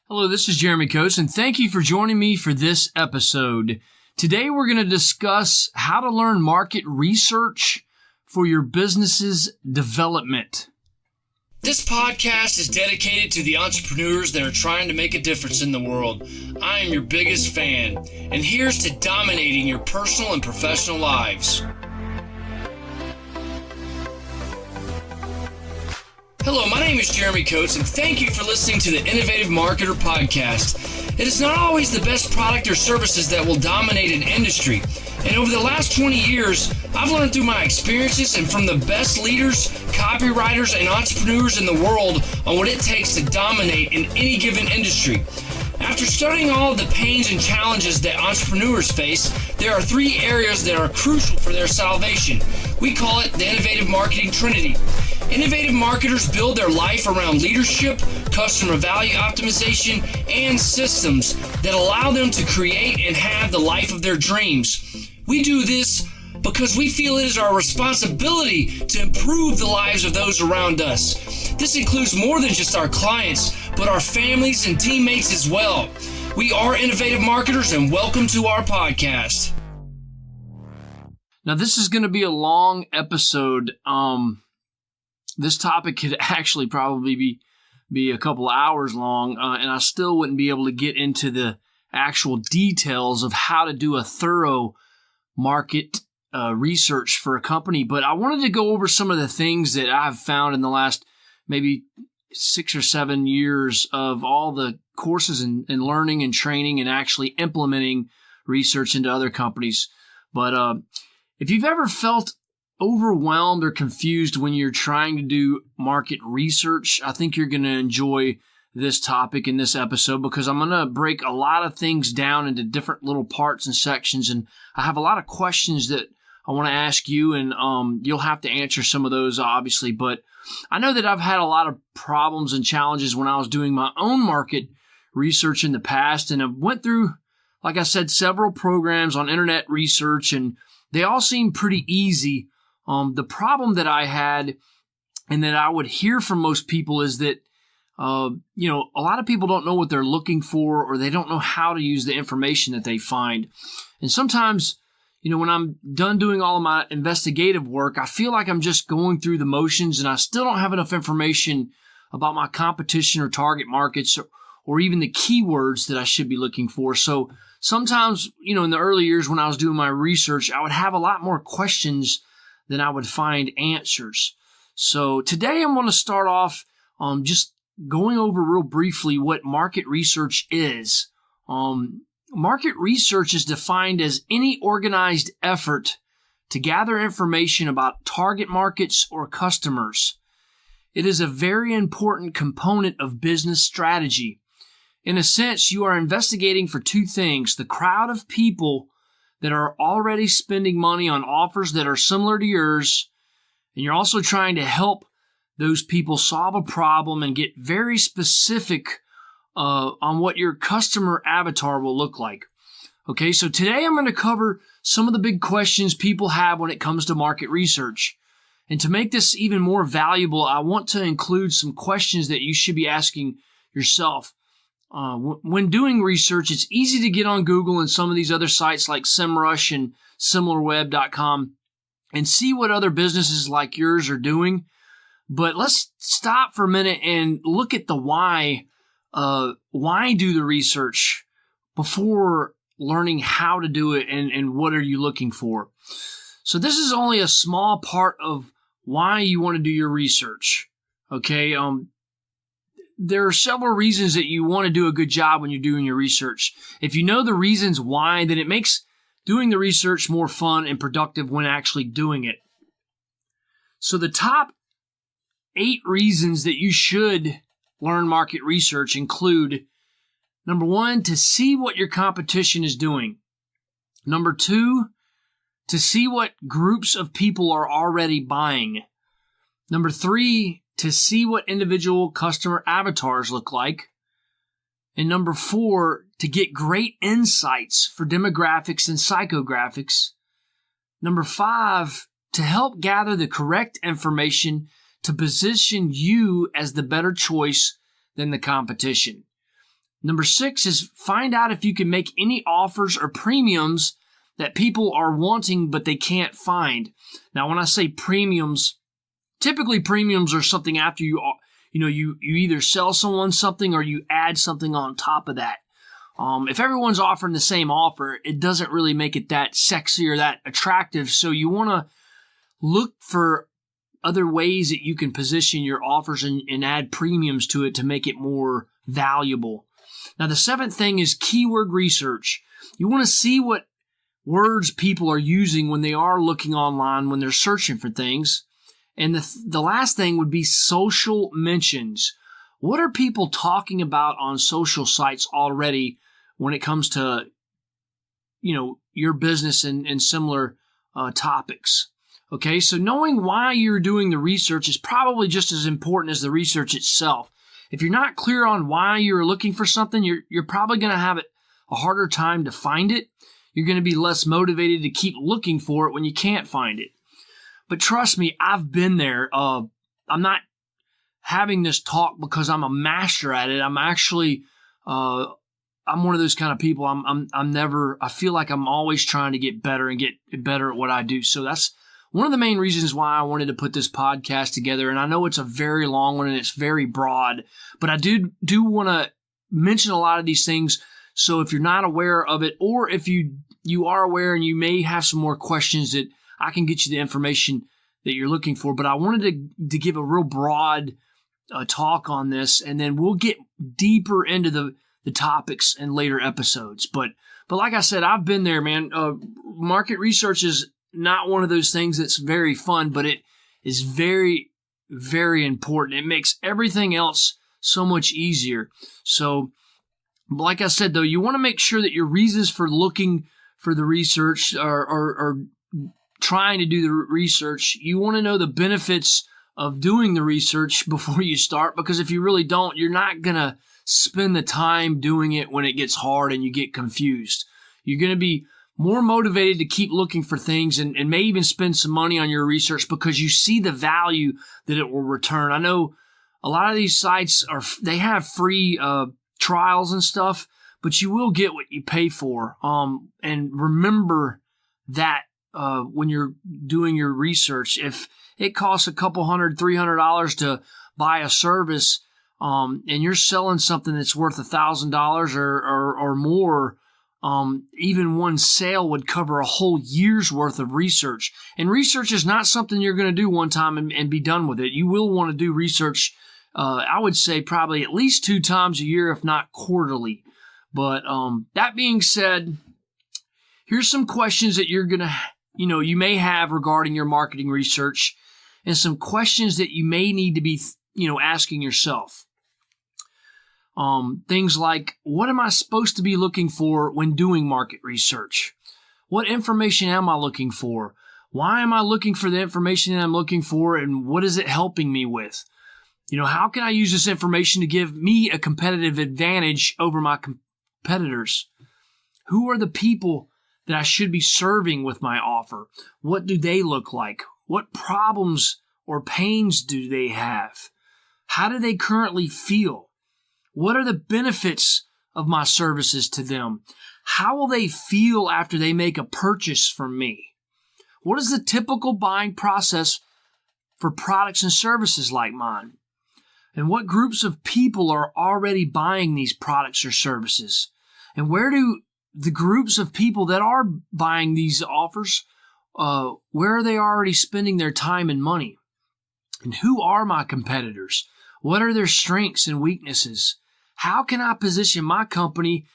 Hello, this is Jeremy Coates, and thank you for joining me for this episode. Today, we're going to discuss how to learn market research for your business's development. This podcast is dedicated to the entrepreneurs that are trying to make a difference in the world. I am your biggest fan, and here's to dominating your personal and professional lives. Hello, my name is Jeremy Coates, and thank you for listening to the Innovative Marketer Podcast. It is not always the best product or services that will dominate an industry. And over the last 20 years, I've learned through my experiences and from the best leaders, copywriters, and entrepreneurs in the world on what it takes to dominate in any given industry. After studying all of the pains and challenges that entrepreneurs face, there are three areas that are crucial for their salvation. We call it the Innovative Marketing Trinity. Innovative marketers build their life around leadership, customer value optimization, and systems that allow them to create and have the life of their dreams. We do this because we feel it is our responsibility to improve the lives of those around us. This includes more than just our clients, but our families and teammates as well. We are innovative marketers, and welcome to our podcast. Now, this is going to be a long episode. This topic could actually probably be a couple hours long, and I still wouldn't be able to get into the actual details of how to do a thorough market research for a company. But I wanted to go over some of the things that I've found in the last maybe 6 or 7 years of all the courses and learning and training and actually implementing research into other companies. But if you've ever felt overwhelmed or confused when you're trying to do market research, I think you're going to enjoy this topic in this episode because I'm going to break a lot of things down into different little parts and sections, and I have a lot of questions that I want to ask you, and you'll have to answer some of those, obviously. But I know that I've had a lot of problems and challenges when I was doing my own market research in the past, and I went through, like I said, several programs on internet research, and they all seemed pretty easy. The problem that I had and that I would hear from most people is that, a lot of people don't know what they're looking for, or they don't know how to use the information that they find. And sometimes, when I'm done doing all of my investigative work, I feel like I'm just going through the motions and I still don't have enough information about my competition or target markets or even the keywords that I should be looking for. So sometimes, in the early years when I was doing my research, I would have a lot more questions than I would find answers. So today I'm going to start off just going over real briefly what market research is. Market research is defined as any organized effort to gather information about target markets or customers. It is a very important component of business strategy. In a sense, you are investigating for two things: the crowd of people that are already spending money on offers that are similar to yours, and you're also trying to help those people solve a problem and get very specific on what your customer avatar will look like. Okay, so today I'm going to cover some of the big questions people have when it comes to market research. And to make this even more valuable, I want to include some questions that you should be asking yourself. When doing research, it's easy to get on Google and some of these other sites like SEMrush and SimilarWeb.com and see what other businesses like yours are doing. But let's stop for a minute and look at the why. Why do the research before learning how to do it and what are you looking for? So this is only a small part of why you want to do your research. Okay. There are several reasons that you want to do a good job when you're doing your research. If you know the reasons why, then it makes doing the research more fun and productive when actually doing it. So the top 8 reasons that you should learn market research include: number 1, to see what your competition is doing. Number 2, to see what groups of people are already buying. Number 3, to see what individual customer avatars look like. And number 4, to get great insights for demographics and psychographics. Number 5, to help gather the correct information to position you as the better choice than the competition. Number 6 is find out if you can make any offers or premiums that people are wanting but they can't find. Now, when I say premiums, typically premiums are something after you either sell someone something or you add something on top of that. If everyone's offering the same offer, it doesn't really make it that sexy or that attractive. So you want to look for other ways that you can position your offers and add premiums to it to make it more valuable. Now, the 7th thing is keyword research. You want to see what words people are using when they are looking online, when they're searching for things. And the last thing would be social mentions. What are people talking about on social sites already when it comes to, your business and similar topics? Okay, so knowing why you're doing the research is probably just as important as the research itself. If you're not clear on why you're looking for something, you're probably going to have a harder time to find it. You're going to be less motivated to keep looking for it when you can't find it. But trust me, I've been there. I'm not having this talk because I'm a master at it. I'm actually, I'm one of those kind of people. I feel like I'm always trying to get better and get better at what I do. So that's one of the main reasons why I wanted to put this podcast together. And I know it's a very long one and it's very broad, but I do want to mention a lot of these things. So if you're not aware of it, or if you are aware and you may have some more questions, that I can get you the information that you're looking for. But I wanted to give a real broad talk on this, and then we'll get deeper into the topics in later episodes. But like I said, I've been there, man. Market research is not one of those things that's very fun, but it is very, very important. It makes everything else so much easier. So, like I said, though, you want to make sure that your reasons for looking for the research or trying to do the research, you want to know the benefits of doing the research before you start, because if you really don't, you're not going to spend the time doing it when it gets hard and you get confused. You're going to be more motivated to keep looking for things and may even spend some money on your research because you see the value that it will return. I know a lot of these sites they have free trials and stuff, but you will get what you pay for. And remember that when you're doing your research, if it costs a couple $300 to buy a service, and you're selling something that's worth $1,000 or more, even one sale would cover a whole year's worth of research. And research is not something you're going to do one time and be done with it. You will want to do research, I would say probably at least 2 times a year, if not quarterly. But that being said, here's some questions that you're going to, you may have regarding your marketing research, and some questions that you may need to be, asking yourself. Things like, what am I supposed to be looking for when doing market research? What information am I looking for? Why am I looking for the information that I'm looking for, and what is it helping me with? How can I use this information to give me a competitive advantage over my competitors? Who are the people that I should be serving with my offer? What do they look like? What problems or pains do they have? How do they currently feel? What are the benefits of my services to them? How will they feel after they make a purchase from me? What is the typical buying process for products and services like mine? And what groups of people are already buying these products or services? And where do the groups of people that are buying these offers, where are they already spending their time and money? And who are my competitors? What are their strengths and weaknesses? How can I position my company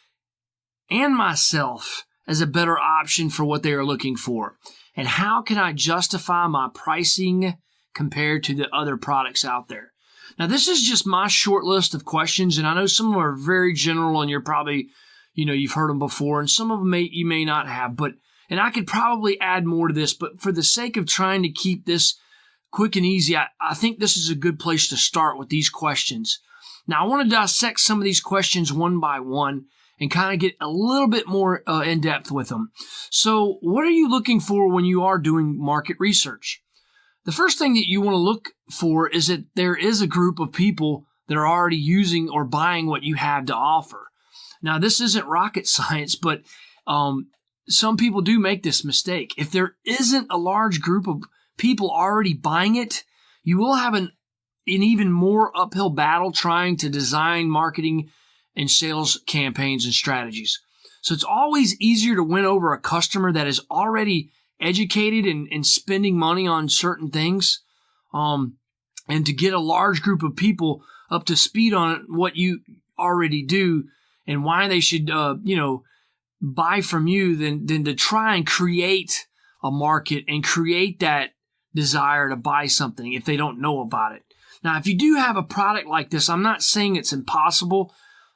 and myself as a better option for what they are looking for? And how can I justify my pricing compared to the other products out there? Now, this is just my short list of questions, and I know some of them are very general, and you're probably, you've heard them before, and some of them you may not have, and I could probably add more to this, but for the sake of trying to keep this quick and easy, I think this is a good place to start with these questions. Now, I want to dissect some of these questions one by one and kind of get a little bit more in depth with them. So, what are you looking for when you are doing market research? The first thing that you want to look for is that there is a group of people that are already using or buying what you have to offer. Now, this isn't rocket science, but some people do make this mistake. If there isn't a large group of people already buying it, you will have an even more uphill battle trying to design marketing and sales campaigns and strategies. So it's always easier to win over a customer that is already educated and spending money on certain things, and to get a large group of people up to speed on what you already do and why they should, buy from you than to try and create a market and create that desire to buy something if they don't know about it. Now, if you do have a product like this, I'm not saying it's impossible.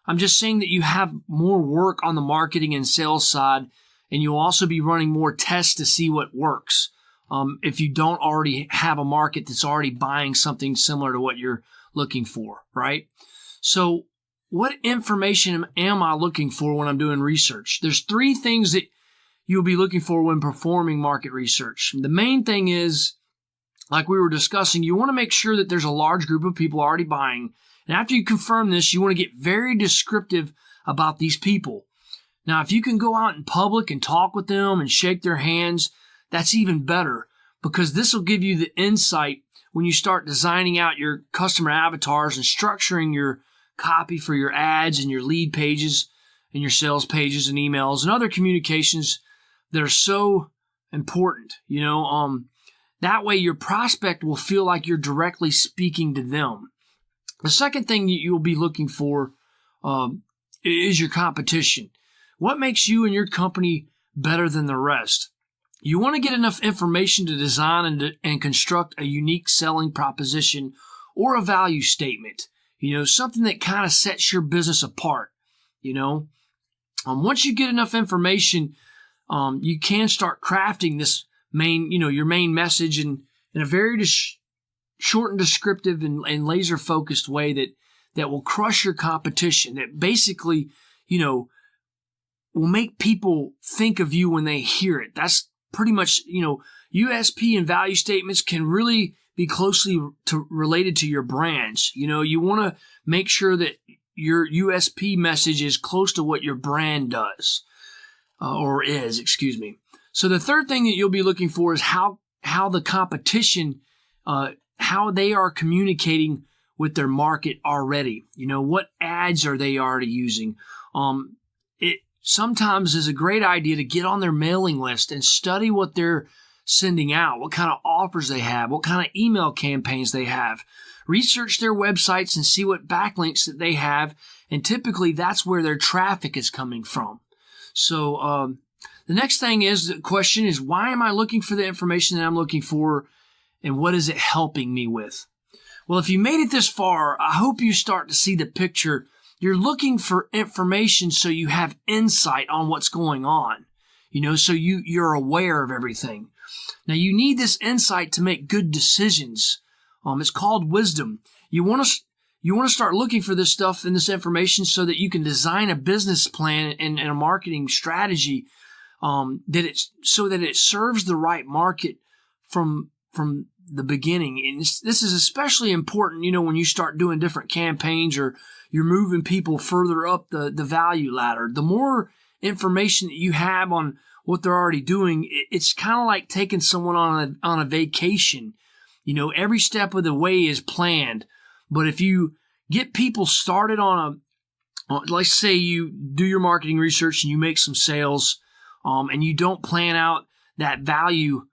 I'm just saying that you have more work on the marketing and sales side, and you'll also be running more tests to see what works. If you don't already have a market that's already buying something similar to what you're looking for, right? So what information am I looking for when I'm doing research? There's 3 things that you'll be looking for when performing market research. The main thing is, like we were discussing, you want to make sure that there's a large group of people already buying. And after you confirm this, you want to get very descriptive about these people. Now, if you can go out in public and talk with them and shake their hands, that's even better, because this will give you the insight when you start designing out your customer avatars and structuring your copy for your ads and your lead pages and your sales pages and emails and other communications that are so important. That way your prospect will feel like you're directly speaking to them. The second thing you'll be looking for is your competition. What makes you and your company better than the rest? You want to get enough information to design and construct a unique selling proposition or a value statement. Something that kind of sets your business apart. Once you get enough information, you can start crafting this your main message in a very short and descriptive and laser focused way that will crush your competition. That basically, will make people think of you when they hear it. That's pretty much, USP and value statements can really be closely related to your brands. You want to make sure that your USP message is close to what your brand does, excuse me. So the third thing that you'll be looking for is how the competition, how they are communicating with their market already. What ads are they already using? It sometimes is a great idea to get on their mailing list and study what they're sending out, what kind of offers they have, what kind of email campaigns they have. Research their websites and see what backlinks that they have, and typically that's where their traffic is coming from. So the next the question is, why am I looking for the information that I'm looking for, and what is it helping me with? Well, if you made it this far, I hope you start to see the picture. You're looking for information so you have insight on what's going on, so you're aware of everything. Now, you need this insight to make good decisions. It's called wisdom. You want to start looking for this stuff and this information so that you can design a business plan and a marketing strategy so that it serves the right market from the beginning. And this is especially important, when you start doing different campaigns or you're moving people further up the value ladder. The more information that you have on what they're already doing, it's kind of like taking someone on a vacation. Every step of the way is planned. But if you get people started let's say you do your marketing research and you make some sales, and you don't plan out that value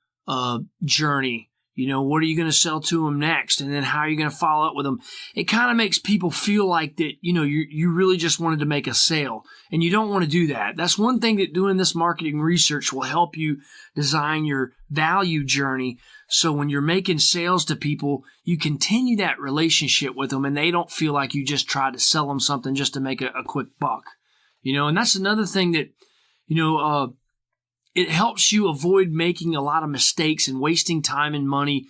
journey, what are you going to sell to them next? And then how are you going to follow up with them? It kind of makes people feel like that, you really just wanted to make a sale, and you don't want to do that. That's one thing that doing this marketing research will help you design your value journey. So when you're making sales to people, you continue that relationship with them, and they don't feel like you just tried to sell them something just to make a quick buck, and that's another thing that, it helps you avoid making a lot of mistakes and wasting time and money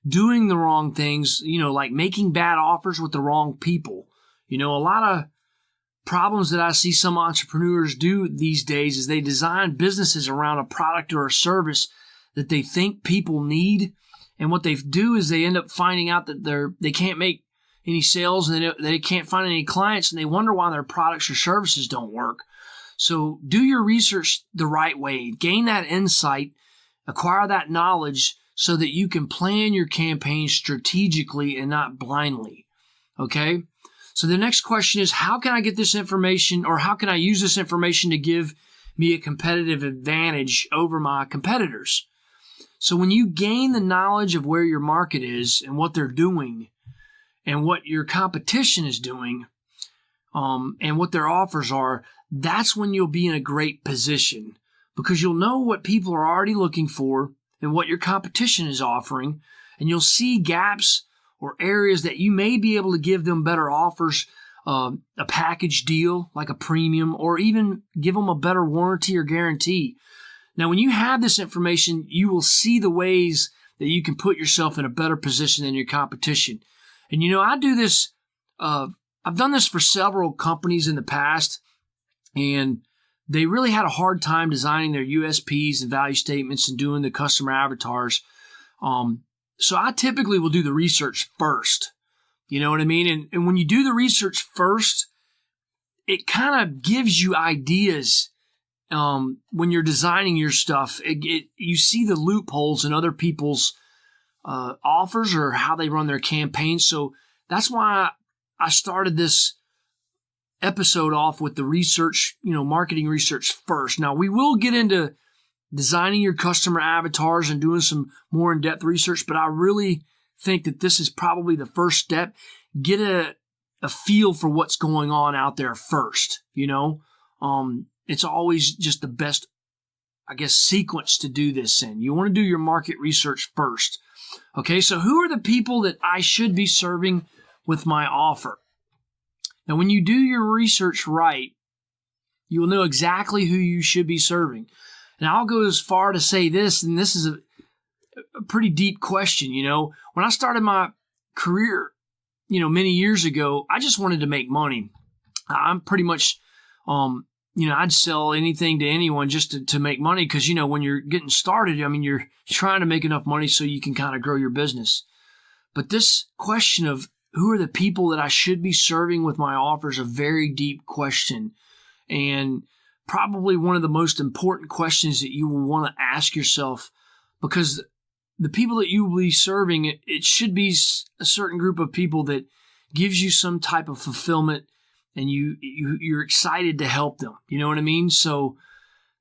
doing the wrong things, like making bad offers with the wrong people. A lot of problems that I see some entrepreneurs do these days is they design businesses around a product or a service that they think people need. And what they do is they end up finding out that they can't make any sales and they can't find any clients, and they wonder why their products or services don't work. So do your research the right way. Gain that insight, acquire that knowledge so that you can plan your campaign strategically and not blindly. Okay? So the next question is, how can I get this information, or how can I use this information to give me a competitive advantage over my competitors? So when you gain the knowledge of where your market is and what they're doing and what your competition is doing, and what their offers are, that's when you'll be in a great position, because you'll know what people are already looking for and what your competition is offering, and you'll see gaps or areas that you may be able to give them better offers, a package deal like a premium, or even give them a better warranty or guarantee. Now, when you have this information, you will see the ways that you can put yourself in a better position than your competition. And I do this, I've done this for several companies in the past, and they really had a hard time designing their USPs and value statements and doing the customer avatars. So I typically will do the research first. You know what I mean? And when you do the research first, it kind of gives you ideas when you're designing your stuff. You see the loopholes in other people's offers or how they run their campaigns. So that's why I started this episode off with the research, marketing research first. Now, we will get into designing your customer avatars and doing some more in-depth research, but I really think that this is probably the first step. Get a feel for what's going on out there first. It's always just the best, sequence to do this in. You want to do your market research first. Okay, so who are the people that I should be serving with my offer? Now, when you do your research right, you will know exactly who you should be serving. And I'll go as far to say this, and this is a pretty deep question. When I started my career, many years ago, I just wanted to make money. I'm pretty much, I'd sell anything to anyone just to make money, because, when you're getting started, you're trying to make enough money so you can kind of grow your business. But this question of who are the people that I should be serving with my offer is a very deep question, and probably one of the most important questions that you will want to ask yourself, because the people that you will be serving, it should be a certain group of people that gives you some type of fulfillment, and you're excited to help them. You know what I mean? So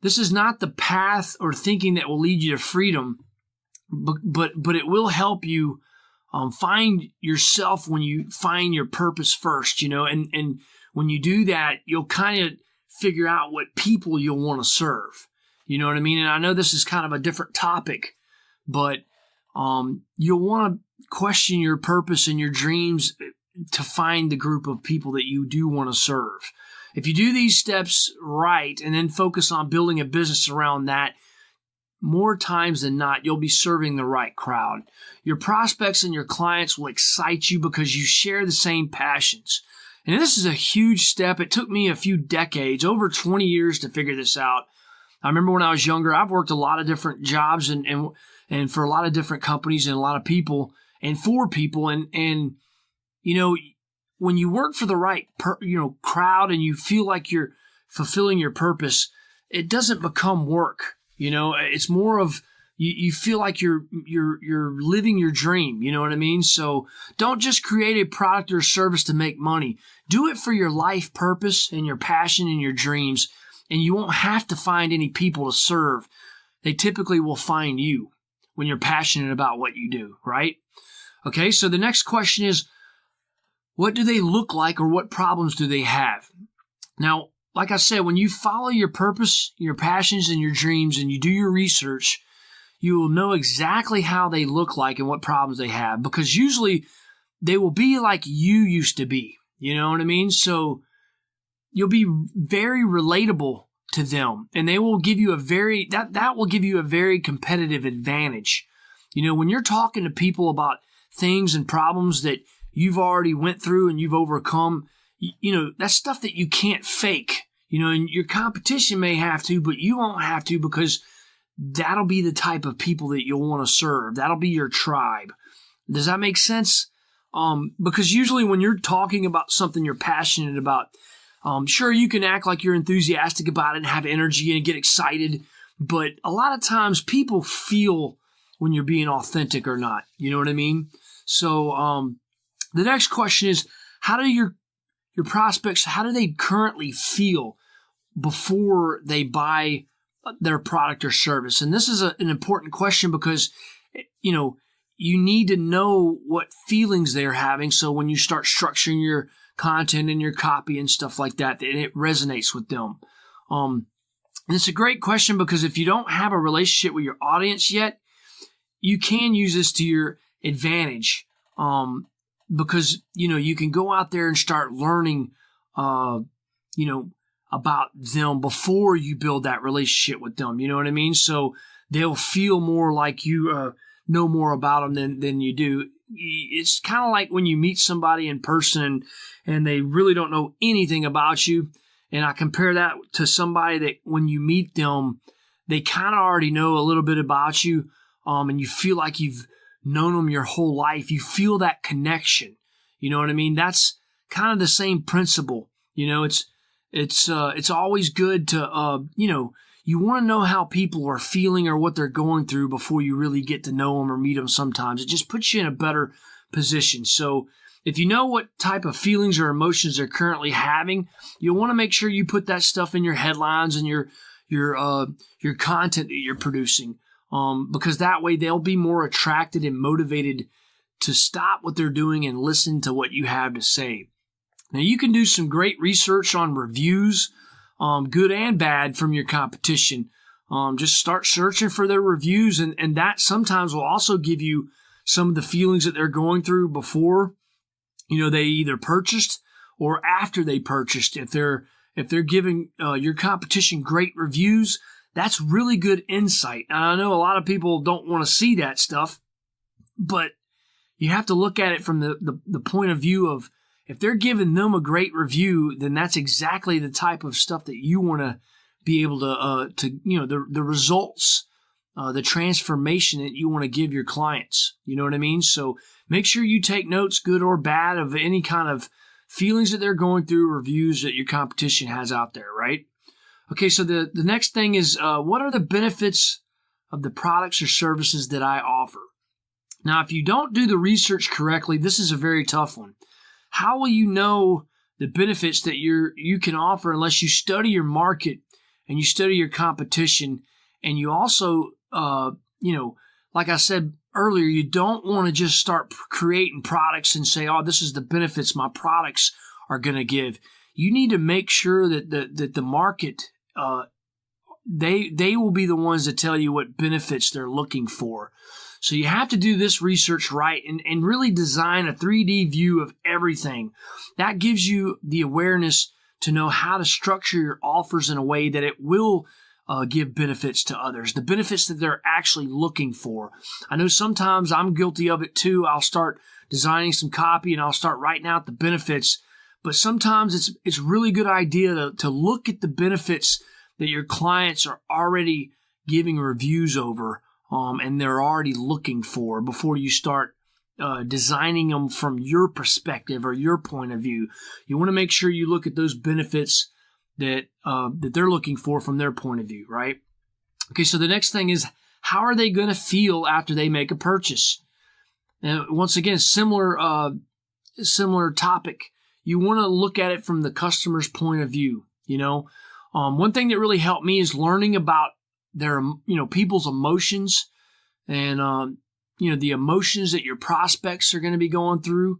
this is not the path or thinking that will lead you to freedom, but it will help you find yourself when you find your purpose first, and when you do that, you'll kind of figure out what people you'll want to serve. You know what I mean? And I know this is kind of a different topic, but you'll want to question your purpose and your dreams to find the group of people that you do want to serve. If you do these steps right and then focus on building a business around that, more times than not, you'll be serving the right crowd. Your prospects and your clients will excite you because you share the same passions. And this is a huge step. It took me a few decades, over 20 years, to figure this out. I remember when I was younger, I've worked a lot of different jobs and for a lot of different companies and a lot of people and for people. And when you work for the right crowd and you feel like you're fulfilling your purpose, it doesn't become work. It's more of you feel like you're living your dream. You know what I mean? So don't just create a product or service to make money. Do it for your life purpose and your passion and your dreams, and you won't have to find any people to serve. They typically will find you when you're passionate about what you do, right? Okay, so the next question is, what do they look like, or what problems do they have? Now, like I said, when you follow your purpose, your passions, and your dreams, and you do your research, you will know exactly how they look like and what problems they have, because usually they will be like you used to be. You know what I mean? So you'll be very relatable to them, and they will give you that will give you a very competitive advantage. When you're talking to people about things and problems that you've already went through and you've overcome, that's stuff that you can't fake, and your competition may have to, but you won't have to, because that'll be the type of people that you'll want to serve. That'll be your tribe. Does that make sense? Because usually when you're talking about something you're passionate about, sure, you can act like you're enthusiastic about it and have energy and get excited, but a lot of times people feel when you're being authentic or not. You know what I mean? So the next question is, how do your prospects, how do they currently feel before they buy their product or service? And this is an important question because, you need to know what feelings they're having. So when you start structuring your content and your copy and stuff like that, and it resonates with them. And it's a great question because if you don't have a relationship with your audience yet, you can use this to your advantage. Because, you can go out there and start learning, about them before you build that relationship with them. You know what I mean? So they'll feel more like you know more about them than you do. It's kind of like when you meet somebody in person and they really don't know anything about you. And I compare that to somebody that when you meet them, they kind of already know a little bit about you. And you feel like you've known them your whole life. You feel that connection. You know what I mean? That's kind of the same principle. It's always good to, you want to know how people are feeling or what they're going through before you really get to know them or meet them sometimes. It just puts you in a better position. So if you know what type of feelings or emotions they're currently having, you'll want to make sure you put that stuff in your headlines and your content that you're producing. Because that way they'll be more attracted and motivated to stop what they're doing and listen to what you have to say. Now, you can do some great research on reviews, good and bad, from your competition. Just start searching for their reviews, and that sometimes will also give you some of the feelings that they're going through before, they either purchased or after they purchased. If they're giving your competition great reviews, that's really good insight. And I know a lot of people don't want to see that stuff, but you have to look at it from the point of view of, if they're giving them a great review, then that's exactly the type of stuff that you want to be able to the results, the transformation that you want to give your clients. You know what I mean? So make sure you take notes, good or bad, of any kind of feelings that they're going through, reviews that your competition has out there, right? Okay, so the next thing is, what are the benefits of the products or services that I offer? Now, if you don't do the research correctly, this is a very tough one. How will you know the benefits that you can offer unless you study your market and you study your competition, and you also, like I said earlier, you don't want to just start creating products and say, oh, this is the benefits my products are going to give. You need to make sure that the market, they will be the ones that tell you what benefits they're looking for. So you have to do this research right and really design a 3D view of everything. That gives you the awareness to know how to structure your offers in a way that it will give benefits to others, the benefits that they're actually looking for. I know sometimes I'm guilty of it too. I'll start designing some copy and I'll start writing out the benefits, but sometimes it's really good idea to look at the benefits that your clients are already giving reviews over, and they're already looking for, before you start designing them from your perspective or your point of view. You want to make sure you look at those benefits that they're looking for from their point of view, right? Okay, so the next thing is, how are they going to feel after they make a purchase? And once again, similar topic. You want to look at it from the customer's point of view. One thing that really helped me is learning about their, people's emotions and, the emotions that your prospects are going to be going through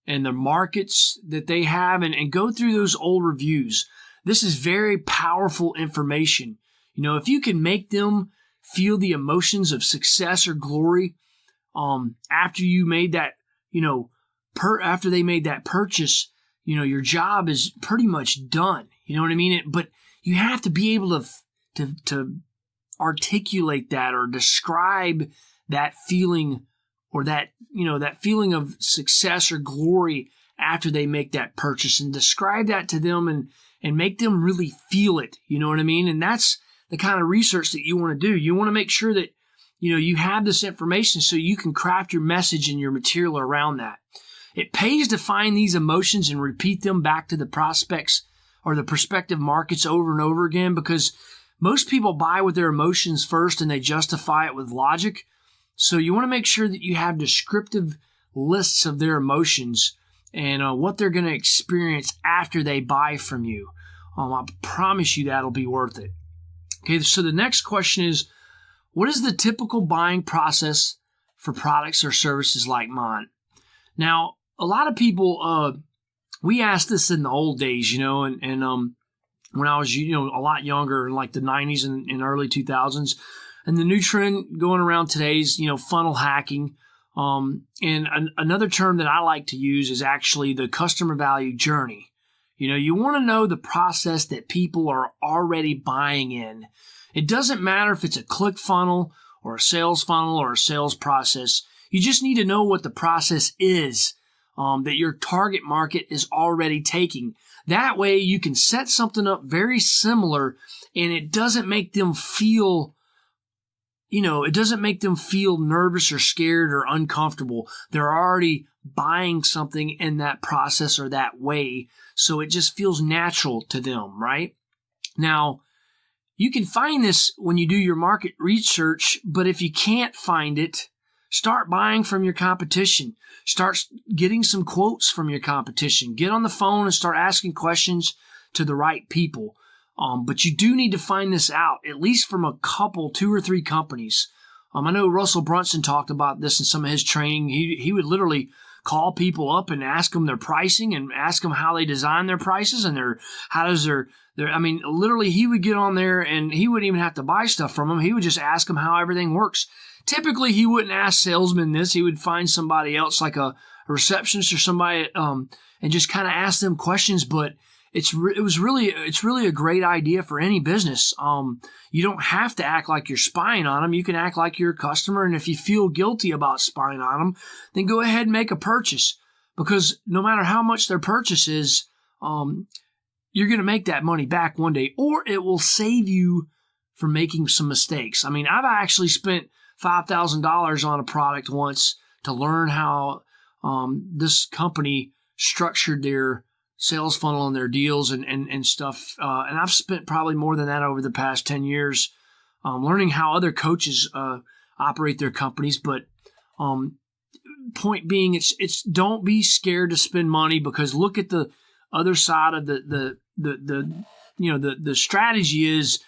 and the markets that they have, and go through those old reviews. This is very powerful information. If you can make them feel the emotions of success or glory, after you made that, after they made that purchase, your job is pretty much done. You know what I mean? But you have to be able to articulate that or describe that feeling, or that, that feeling of success or glory after they make that purchase, and describe that to them and make them really feel it. You know what I mean? And that's the kind of research that you want to do. You want to make sure that, you have this information so you can craft your message and your material around that. It pays to find these emotions and repeat them back to the prospects or the prospective markets over and over again, because most people buy with their emotions first and they justify it with logic. So you want to make sure that you have descriptive lists of their emotions and what they're going to experience after they buy from you. I promise you that'll be worth it. Okay, so the next question is, what is the typical buying process for products or services like mine? Now, a lot of people, we asked this in the old days, and when I was, a lot younger, in like the 90s and early 2000s. And the new trend going around today is, funnel hacking. Another term that I like to use is actually the customer value journey. You want to know the process that people are already buying in. It doesn't matter if it's a click funnel or a sales funnel or a sales process. You just need to know what the process is that your target market is already taking. That way you can set something up very similar, and it doesn't make them feel nervous or scared or uncomfortable. They're already buying something in that process or that way, so it just feels natural to them, right? Now, you can find this when you do your market research, but if you can't find it, start buying from your competition. Start getting some quotes from your competition. Get on the phone and start asking questions to the right people. But you do need to find this out, at least from a couple, 2 or 3 companies. I know Russell Brunson talked about this in some of his training. He would literally call people up and ask them their pricing and ask them how they design their prices and literally he would get on there and he wouldn't even have to buy stuff from them. He would just ask them how everything works. Typically, he wouldn't ask salesmen this. He would find somebody else, like a receptionist or somebody, and just kind of ask them questions. But it's really a great idea for any business. You don't have to act like you're spying on them. You can act like you're a customer, and if you feel guilty about spying on them, then go ahead and make a purchase, because no matter how much their purchase is, you're going to make that money back one day, or it will save you from making some mistakes. I've actually spent $5,000 on a product once to learn how this company structured their sales funnel and their deals and stuff. And I've spent probably more than that over the past 10 years learning how other coaches operate their companies. But point being, it's don't be scared to spend money, because look at the other side of the strategy is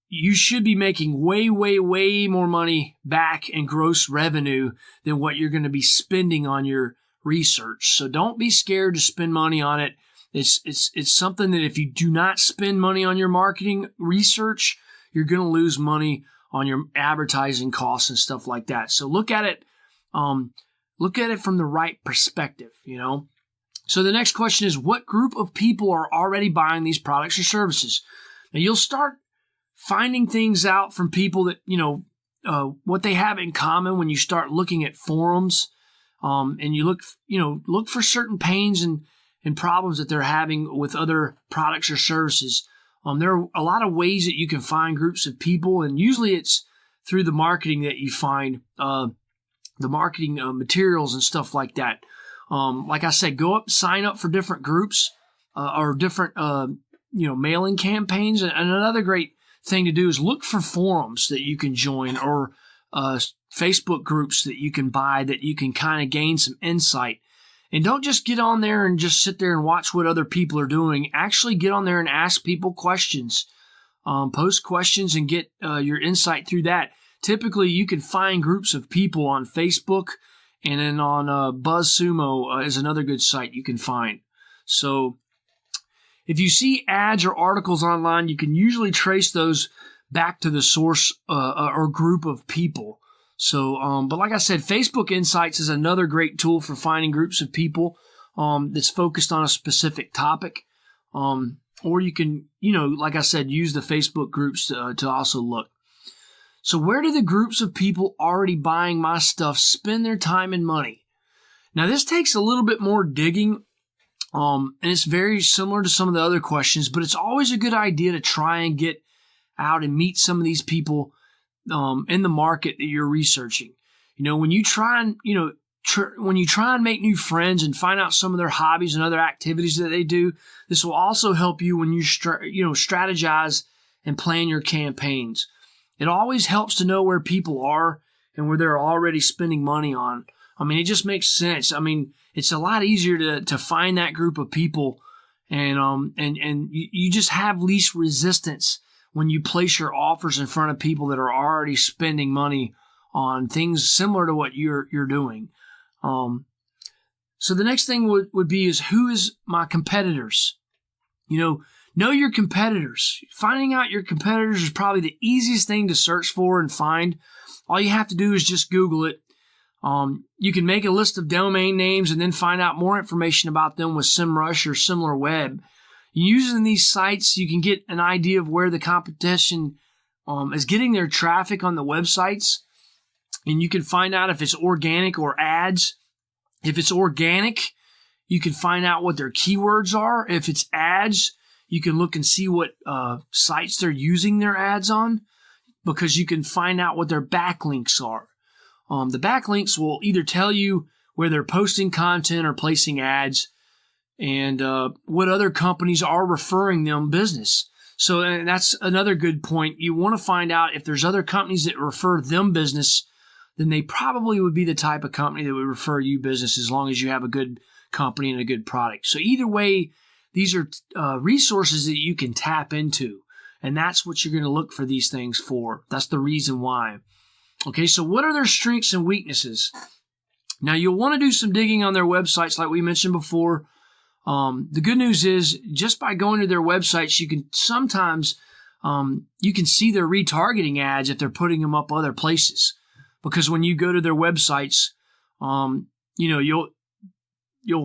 you should be making way, way, way more money back in gross revenue than what you're going to be spending on your research. So don't be scared to spend money on it. It's something that if you do not spend money on your marketing research, you're going to lose money on your advertising costs and stuff like that. So look at it from the right perspective, So the next question is, what group of people are already buying these products or services? Now you'll start finding things out from people that, what they have in common when you start looking at forums, and you look for certain pains and problems that they're having with other products or services. There are a lot of ways that you can find groups of people, and usually it's through the marketing that you find the marketing materials and stuff like that. Like I said, go up, sign up for different groups or different mailing campaigns. And another great thing to do is look for forums that you can join, or Facebook groups that you can buy, that you can kind of gain some insight. And don't just get on there and just sit there and watch what other people are doing. Actually get on there and ask people questions. Post questions and get your insight through that. Typically, you can find groups of people on Facebook, and then on BuzzSumo is another good site you can find. So if you see ads or articles online, you can usually trace those back to the source or group of people. So, but like I said, Facebook Insights is another great tool for finding groups of people that's focused on a specific topic. Or you can, like I said, use the Facebook groups to also look. So where do the groups of people already buying my stuff spend their time and money? Now, this takes a little bit more digging, and it's very similar to some of the other questions, but it's always a good idea to try and get out and meet some of these people in the market that you're researching. When you try and, when you try and make new friends and find out some of their hobbies and other activities that they do, this will also help you when you strategize and plan your campaigns. It always helps to know where people are and where they're already spending money on. I mean, it just makes sense. I mean, it's a lot easier to find that group of people, and you just have least resistance when you place your offers in front of people that are already spending money on things similar to what you're doing. So the next thing would be is, who is my competitors? Know your competitors. Finding out your competitors is probably the easiest thing to search for and find. All you have to do is just Google it. You can make a list of domain names and then find out more information about them with SEMrush or SimilarWeb. Using these sites, you can get an idea of where the competition is getting their traffic on the websites, and you can find out if it's organic or ads. If it's organic, you can find out what their keywords are. If it's ads, you can look and see what sites they're using their ads on, because you can find out what their backlinks are. The backlinks will either tell you where they're posting content or placing ads, and what other companies are referring them business. So that's another good point. You want to find out if there's other companies that refer them business, then they probably would be the type of company that would refer you business, as long as you have a good company and a good product. So either way, these are resources that you can tap into, and that's what you're going to look for these things for. That's the reason why. Okay, so what are their strengths and weaknesses? Now, you'll want to do some digging on their websites like we mentioned before. The good news is, just by going to their websites, you can sometimes you can see their retargeting ads if they're putting them up other places. Because when you go to their websites, you'll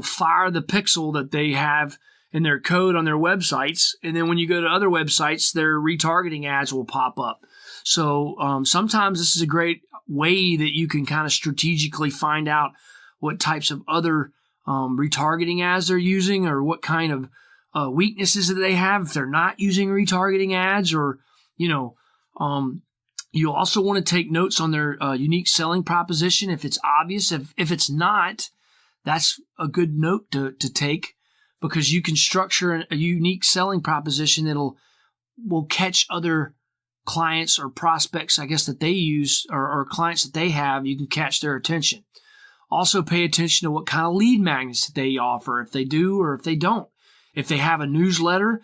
fire the pixel that they have in their code on their websites, and then when you go to other websites, their retargeting ads will pop up. So sometimes this is a great way that you can kind of strategically find out what types of other retargeting ads they're using, or what kind of weaknesses that they have if they're not using retargeting ads, or you'll also want to take notes on their unique selling proposition if it's obvious. If it's not, that's a good note to take, because you can structure a unique selling proposition that will catch other clients or prospects, I guess, that they use, or clients that they have. You can catch their attention. Also, pay attention to what kind of lead magnets that they offer, if they do or if they don't. If they have a newsletter,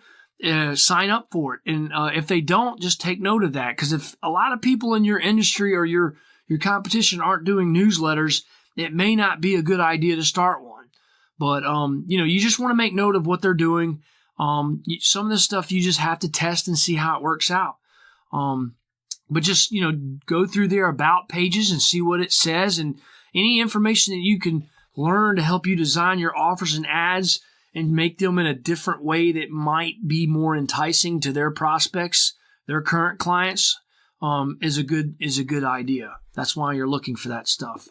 sign up for it. And if they don't, just take note of that. Because if a lot of people in your industry or your competition aren't doing newsletters, it may not be a good idea to start one. But, you just want to make note of what they're doing. Some of this stuff you just have to test and see how it works out. But just, go through their about pages and see what it says, and any information that you can learn to help you design your offers and ads and make them in a different way that might be more enticing to their prospects, their current clients, is a good idea. That's why you're looking for that stuff.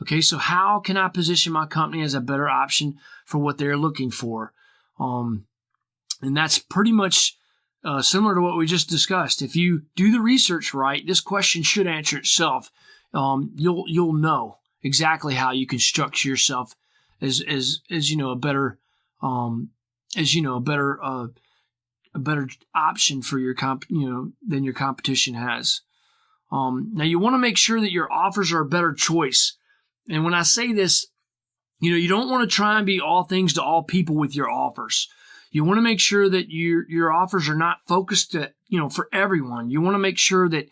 Okay, so how can I position my company as a better option for what they're looking for? And that's pretty much similar to what we just discussed. If you do the research right, this question should answer itself. You'll know exactly how you can structure yourself as a better a better option for your than your competition has. Now you want to make sure that your offers are a better choice. And when I say this, you don't want to try and be all things to all people with your offers. You want to make sure that your offers are not focused at, for everyone. You want to make sure that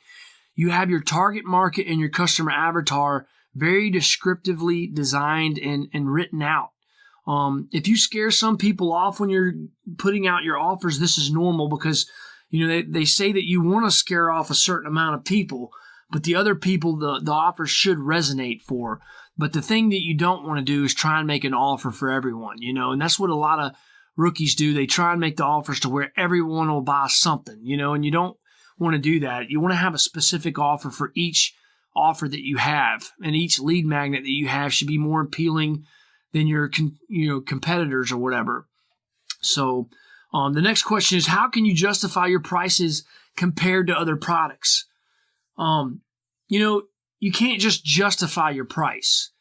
you have your target market and your customer avatar very descriptively designed and written out. If you scare some people off when you're putting out your offers, this is normal, because they say that you want to scare off a certain amount of people, but the other people the offer should resonate for. But the thing that you don't want to do is try and make an offer for everyone, and that's what a lot of rookies do. They try and make the offers to where everyone will buy something, and you don't want to do that. You want to have a specific offer for each offer that you have, and each lead magnet that you have should be more appealing than your competitors or whatever. So the next question is, how can you justify your prices compared to other products? You can't just justify your price.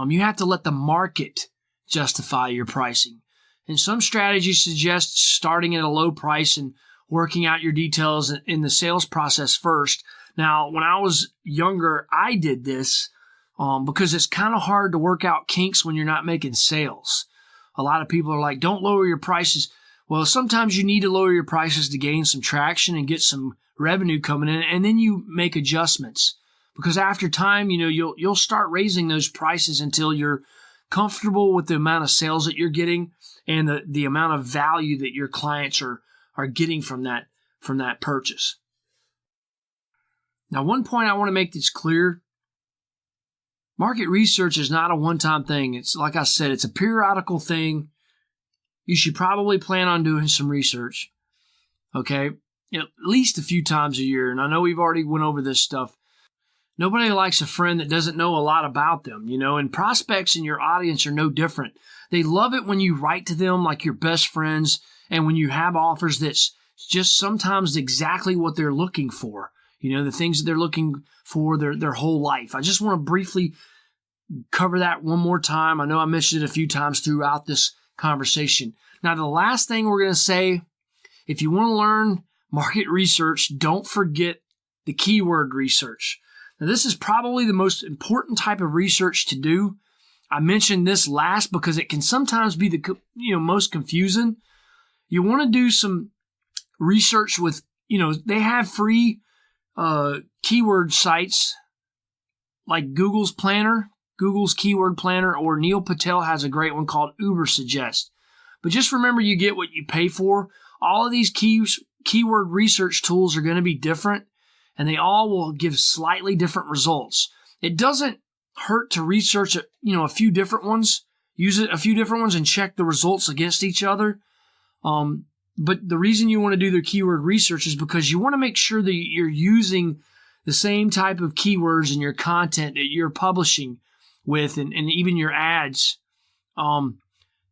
You have to let the market justify your pricing. And some strategies suggest starting at a low price and working out your details in the sales process first. Now, when I was younger, I did this because it's kind of hard to work out kinks when you're not making sales. A lot of people are like, don't lower your prices. Well, sometimes you need to lower your prices to gain some traction and get some revenue coming in, and then you make adjustments. Because after time, you'll start raising those prices until you're comfortable with the amount of sales that you're getting and the amount of value that your clients are getting from that purchase. Now, one point I want to make that's clear: market research is not a one-time thing. It's like I said, it's a periodical thing. You should probably plan on doing some research, okay, at least a few times a year. And I know we've already went over this stuff. Nobody likes a friend that doesn't know a lot about them, and prospects in your audience are no different. They love it when you write to them like your best friends and when you have offers that's just sometimes exactly what they're looking for, the things that they're looking for their whole life. I just want to briefly cover that one more time. I know I mentioned it a few times throughout this conversation. Now, the last thing we're going to say, if you want to learn market research, don't forget the keyword research. Now, this is probably the most important type of research to do. I mentioned this last because it can sometimes be the most confusing. You want to do some research with, they have free keyword sites like Google's Keyword Planner, or Neil Patel has a great one called Ubersuggest. But just remember, you get what you pay for. All of these keyword research tools are going to be different, and they all will give slightly different results. It doesn't hurt to research a few different ones, use a few different ones, and check the results against each other. But the reason you want to do the keyword research is because you want to make sure that you're using the same type of keywords in your content that you're publishing with, and even your ads.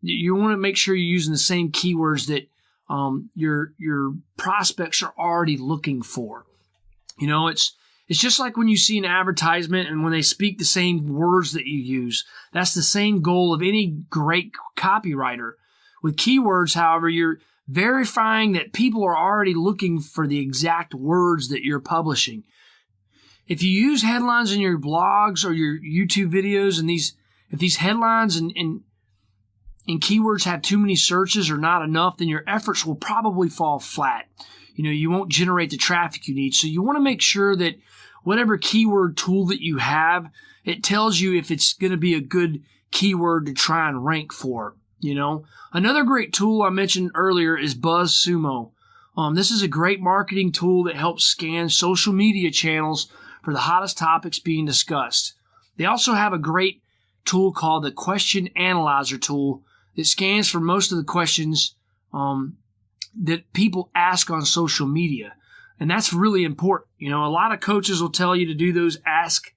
You want to make sure you're using the same keywords that your prospects are already looking for. It's just like when you see an advertisement and when they speak the same words that you use. That's the same goal of any great copywriter. With keywords, however, you're verifying that people are already looking for the exact words that you're publishing. If you use headlines in your blogs or your YouTube videos, and if these headlines and keywords have too many searches or not enough, then your efforts will probably fall flat. You won't generate the traffic you need. So you want to make sure that whatever keyword tool that you have, it tells you if it's going to be a good keyword to try and rank for. Another great tool I mentioned earlier is BuzzSumo. This is a great marketing tool that helps scan social media channels for the hottest topics being discussed. They also have a great tool called the Question Analyzer tool that scans for most of the questions that people ask on social media. And that's really important. A lot of coaches will tell you to do those ask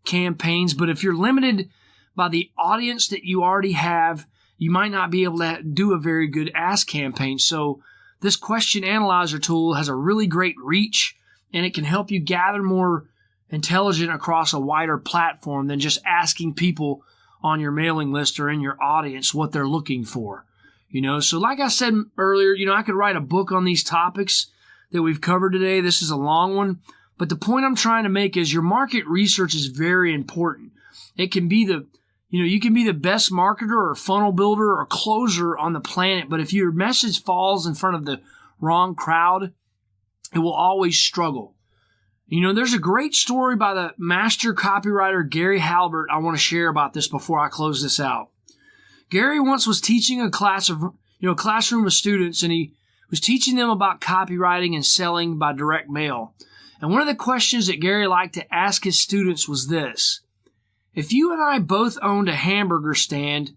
campaigns, but if you're limited by the audience that you already have, you might not be able to do a very good ask campaign. So this Question Analyzer tool has a really great reach, and it can help you gather more intelligence across a wider platform than just asking people on your mailing list or in your audience what they're looking for. So like I said earlier, I could write a book on these topics that we've covered today. This is a long one, but the point I'm trying to make is your market research is very important. It can be you can be the best marketer or funnel builder or closer on the planet, but if your message falls in front of the wrong crowd, it will always struggle. There's a great story by the master copywriter Gary Halbert I want to share about this before I close this out. Gary once was teaching a classroom of students, and he was teaching them about copywriting and selling by direct mail. And one of the questions that Gary liked to ask his students was this: if you and I both owned a hamburger stand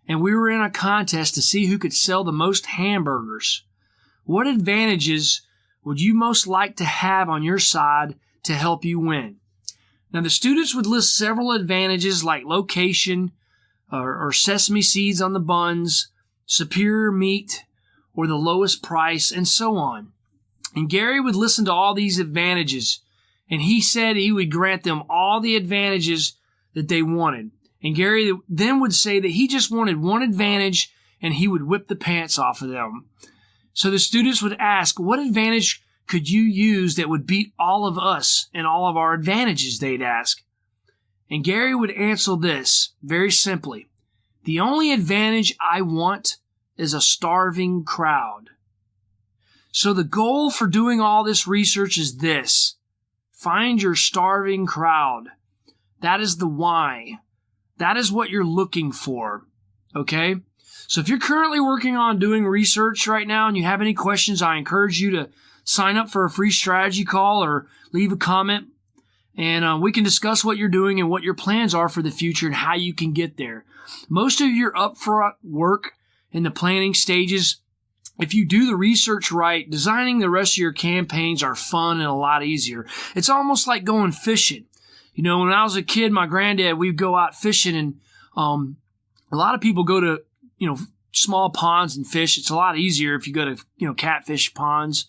and we were in a contest to see who could sell the most hamburgers, what advantages would you most like to have on your side to help you win? Now, the students would list several advantages like location or sesame seeds on the buns, superior meat, or the lowest price, and so on. And Gary would listen to all these advantages, and he said he would grant them all the advantages that they wanted. And Gary then would say that he just wanted one advantage and he would whip the pants off of them. So the students would ask, what advantage could you use that would beat all of us and all of our advantages, they'd ask. And Gary would answer this very simply. The only advantage I want is a starving crowd. So the goal for doing all this research is this. Find your starving crowd. That is the why. That is what you're looking for. Okay? So if you're currently working on doing research right now and you have any questions, I encourage you to sign up for a free strategy call or leave a comment. And we can discuss what you're doing and what your plans are for the future and how you can get there. Most of your upfront work in the planning stages, if you do the research right, designing the rest of your campaigns are fun and a lot easier. It's almost like going fishing. You know, when I was a kid, my granddad, we'd go out fishing, and a lot of people go to, small ponds and fish. It's a lot easier if you go to, catfish ponds.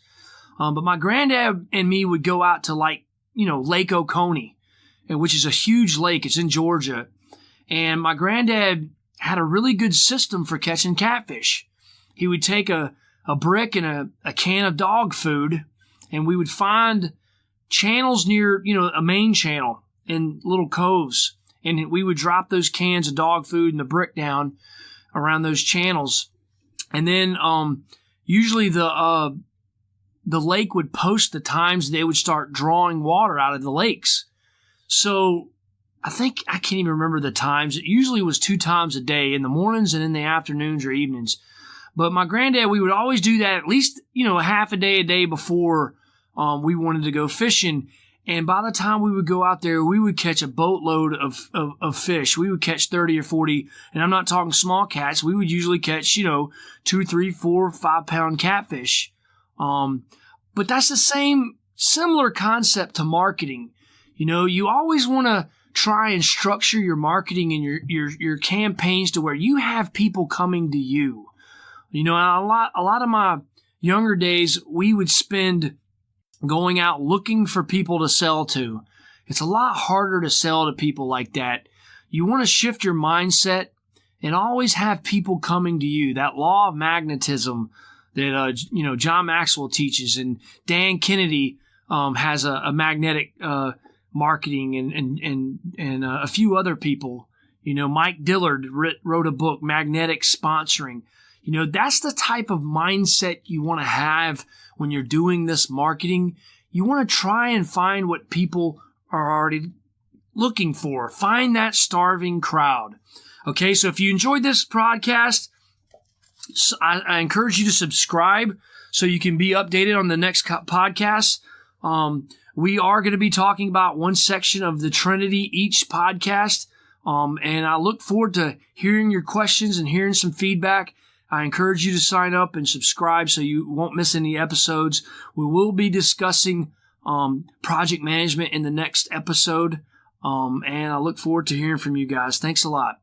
But my granddad and me would go out to Lake Oconee, which is a huge lake. It's in Georgia. And my granddad had a really good system for catching catfish. He would take a brick and a can of dog food, and we would find channels near, a main channel in little coves. And we would drop those cans of dog food and the brick down around those channels. And then usually the lake would post the times they would start drawing water out of the lakes. So I can't even remember the times. It usually was 2 times a day, in the mornings and in the afternoons or evenings. But my granddad, we would always do that at least, a half a day before we wanted to go fishing. And by the time we would go out there, we would catch a boatload of fish. We would catch 30 or 40, and I'm not talking small cats. We would usually catch, 2, 3, 4, 5 pound catfish. But that's the similar concept to marketing. You always want to try and structure your marketing and your campaigns to where you have people coming to you. A lot of my younger days, we would spend going out looking for people to sell to. It's a lot harder to sell to people like that. You want to shift your mindset and always have people coming to you. That law of magnetism that John Maxwell teaches, and Dan Kennedy has a magnetic marketing, and a few other people. Mike Dillard wrote a book, Magnetic Sponsoring. That's the type of mindset you want to have when you're doing this marketing. You want to try and find what people are already looking for. Find that starving crowd. Okay, so if you enjoyed this podcast, I encourage you to subscribe so you can be updated on the next podcast. We are going to be talking about one section of the Trinity each podcast, and I look forward to hearing your questions and hearing some feedback. I encourage you to sign up and subscribe so you won't miss any episodes. We will be discussing project management in the next episode, and I look forward to hearing from you guys. Thanks a lot.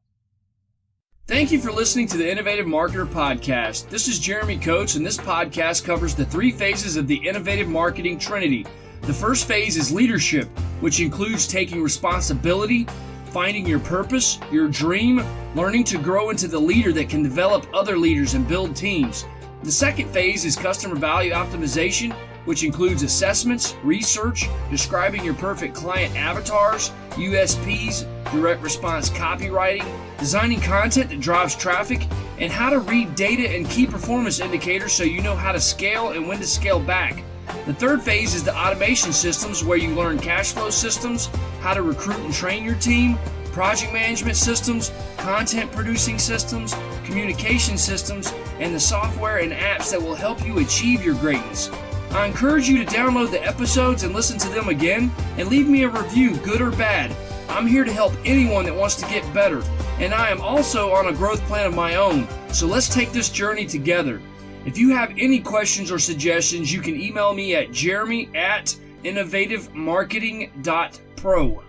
Thank you for listening to the Innovative Marketer Podcast. This is Jeremy Coates, and this podcast covers the 3 phases of the Innovative Marketing Trinity. The first phase is leadership, which includes taking responsibility, finding your purpose, your dream, learning to grow into the leader that can develop other leaders and build teams. The second phase is customer value optimization, which includes assessments, research, describing your perfect client avatars, USPs, direct response copywriting, designing content that drives traffic, and how to read data and key performance indicators so you know how to scale and when to scale back. The third phase is the automation systems, where you learn cash flow systems, how to recruit and train your team, project management systems, content producing systems, communication systems, and the software and apps that will help you achieve your greatness. I encourage you to download the episodes and listen to them again, and leave me a review, good or bad. I'm here to help anyone that wants to get better, and I am also on a growth plan of my own, so let's take this journey together. If you have any questions or suggestions, you can email me at jeremy@innovativemarketing.pro.